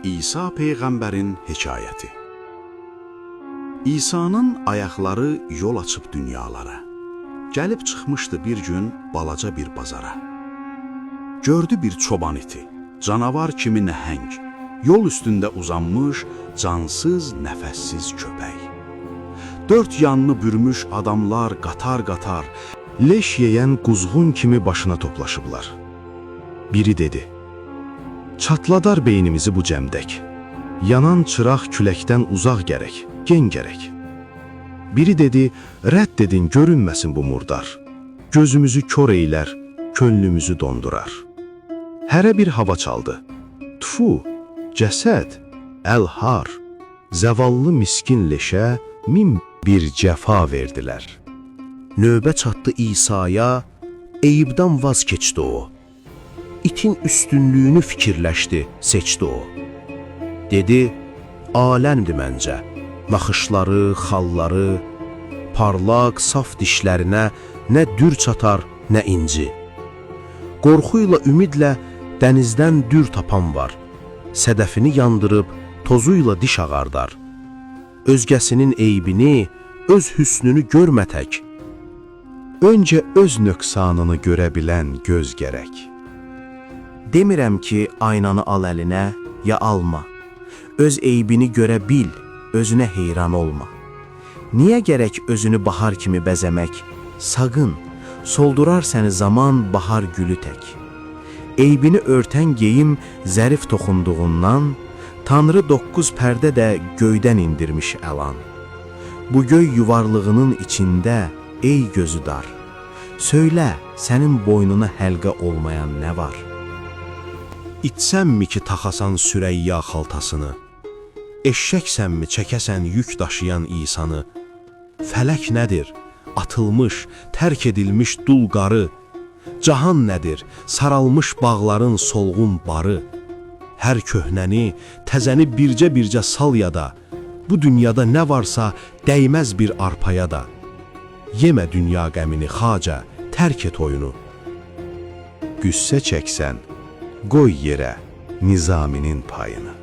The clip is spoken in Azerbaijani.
İsa Peyğəmbərin hekayəti. İsa'nın ayaqları yol açıb dünyalara. Gəlib çıxmışdı bir gün balaca bir bazara. Gördü bir çoban iti, canavar kimi nəhəng, yol üstündə uzanmış, cansız, nəfəssiz köpək. Dörd yanını bürmüş adamlar qatar-qatar, leş yeyən quzğun kimi başına toplaşıblar. Biri dedi, çatladar beynimizi bu cəmdək, yanan çıraq küləkdən uzaq gərək, gen gərək. Biri dedi, rədd edin görünməsin bu murdar, gözümüzü kör eylər, könlümüzü dondurar. Hərə bir hava çaldı, tfu, cəsəd, əlhar, zəvallı miskin leşə min bir cəfa verdilər. Növbə çatdı İsa'ya, Eyübdən vaz keçdi o. İtin üstünlüyünü fikirləşdi, seçdi o. Dedi, aləmdir məncə, naxışları, xalları, parlaq, saf dişlərinə nə dür çatar, nə inci. Qorxuyla, ümidlə dənizdən dür tapan var, sədəfini yandırıb, tozuyla diş ağardar. Özgəsinin eybini, öz hüsnünü görmə tək. Öncə öz nöqsanını görə bilən göz gərək. Demirəm ki, aynanı al əlinə, ya alma. Öz eybini görə bil, özünə heyran olma. Niyə gərək özünü bahar kimi bəzəmək? Saqın, soldurar səni zaman bahar gülü tək. Eybini örtən geyim zərif toxunduğundan, Tanrı 9 pərdə də göydən indirmiş əlan. Bu göy yuvarlığının içində, ey gözü dar, söylə, sənin boynuna həlqə olmayan nə var? İçsənmi ki, taxasan Sürəyya xaltasını? Eşşəksənmi, çəkəsən yük daşıyan İsanı? Fələk nədir? Atılmış, tərk edilmiş dul qarı. Cahan nədir? Saralmış bağların solğun barı. Hər köhnəni, təzəni bircə-bircə sal yada. Bu dünyada nə varsa dəyməz bir arpaya da. Yemə dünya qəmini xaca, tərk et oyunu. Qüssə çəksən, qoy yerə Nizaminin payını.